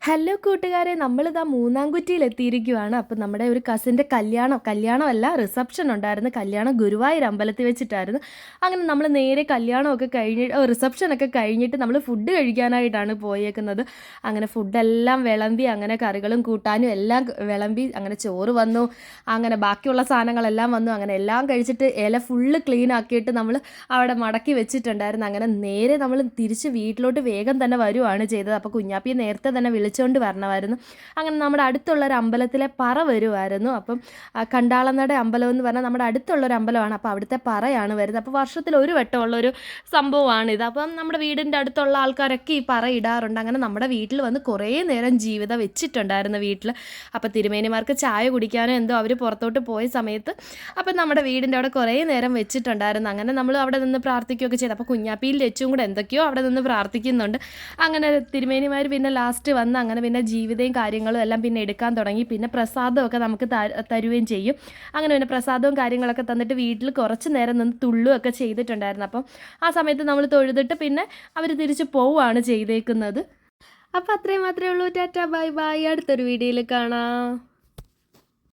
Hello കൂട്ടുകാരെ, നമ്മളിതാ മൂന്നാംകുറ്റിയിലെത്തിയിരിക്കുവാണ്. അപ്പം നമ്മുടെ ഒരു കസിൻ്റെ കല്യാണമല്ല, റിസപ്ഷൻ ഉണ്ടായിരുന്നു. കല്യാണം ഗുരുവായൂർ അമ്പലത്തിൽ വെച്ചിട്ടായിരുന്നു. അങ്ങനെ നമ്മൾ നേരെ കല്യാണമൊക്കെ റിസപ്ഷനൊക്കെ കഴിഞ്ഞിട്ട് നമ്മൾ ഫുഡ് കഴിക്കാനായിട്ടാണ് പോയേക്കുന്നത്. അങ്ങനെ ഫുഡെല്ലാം വിളമ്പി, അങ്ങനെ കറികളും കൂട്ടാനും എല്ലാം വിളമ്പി, അങ്ങനെ ചോറ് വന്നു, അങ്ങനെ ബാക്കിയുള്ള സാധനങ്ങളെല്ലാം വന്നു. അങ്ങനെ എല്ലാം കഴിച്ചിട്ട് ഇല ഫുള്ള് ക്ലീൻ ആക്കിയിട്ട് നമ്മൾ അവിടെ മടക്കി വെച്ചിട്ടുണ്ടായിരുന്നു. അങ്ങനെ നേരെ നമ്മൾ തിരിച്ച് വീട്ടിലോട്ട് വേഗം തന്നെ വരുവാണ് ചെയ്തത്. അപ്പോൾ കുഞ്ഞാപ്പിയെ നേരത്തെ തന്നെ വിളിച്ചുകൊണ്ട് വരണമായിരുന്നു. അങ്ങനെ നമ്മുടെ അടുത്തുള്ളൊരു അമ്പലത്തിലെ പറ വരുമായിരുന്നു. അപ്പം കണ്ടാളനട അമ്പലം എന്ന് പറഞ്ഞാൽ നമ്മുടെ അടുത്തുള്ളൊരു അമ്പലമാണ്. അപ്പോൾ അവിടുത്തെ പറയാണ് വരുന്നത്. അപ്പോൾ വർഷത്തിൽ ഒരു വട്ടമുള്ളൊരു സംഭവമാണിത്. അപ്പം നമ്മുടെ വീടിൻ്റെ അടുത്തുള്ള ആൾക്കാരൊക്കെ ഈ പറ ഇടാറുണ്ട്. അങ്ങനെ നമ്മുടെ വീട്ടിൽ വന്ന് കുറേ നേരം ജീവിതം വെച്ചിട്ടുണ്ടായിരുന്നു വീട്ടിൽ. അപ്പോൾ തിരുമേനിമാർക്ക് ചായ കുടിക്കാനോ എന്തോ അവർ പുറത്തോട്ട് പോയ സമയത്ത് അപ്പം നമ്മുടെ വീടിൻ്റെ അവിടെ കുറേ നേരം വെച്ചിട്ടുണ്ടായിരുന്നു. അങ്ങനെ നമ്മൾ അവിടെ നിന്ന് പ്രാർത്ഥിക്കുകയൊക്കെ ചെയ്തു. അപ്പോൾ കുഞ്ഞാപ്പിയിൽ ലച്ചും കൂടെ എന്തൊക്കെയോ അവിടെ നിന്ന് പ്രാർത്ഥിക്കുന്നുണ്ട്. അങ്ങനെ തിരുമേനിമാർ പിന്നെ ലാസ്റ്റ് വന്ന് അങ്ങനെ പിന്നെ ജീവിതവും കാര്യങ്ങളും എല്ലാം പിന്നെ എടുക്കാൻ തുടങ്ങി. പിന്നെ പ്രസാദമൊക്കെ നമുക്ക് തരുകയും ചെയ്യും. അങ്ങനെ പിന്നെ പ്രസാദവും കാര്യങ്ങളൊക്കെ തന്നിട്ട് വീട്ടിൽ കുറച്ച് നേരം നിന്ന് തുള്ളുകയൊക്കെ ചെയ്തിട്ടുണ്ടായിരുന്നു. അപ്പം ആ സമയത്ത് നമ്മൾ തൊഴുതിട്ട് പിന്നെ അവർ തിരിച്ച് പോവുകയാണ് ചെയ്തേക്കുന്നത്. അപ്പോൾ അത്രയും മാത്രമേ ഉള്ളൂ. Tata bye bye. അടുത്തൊരു വീഡിയോയിൽ കാണാം.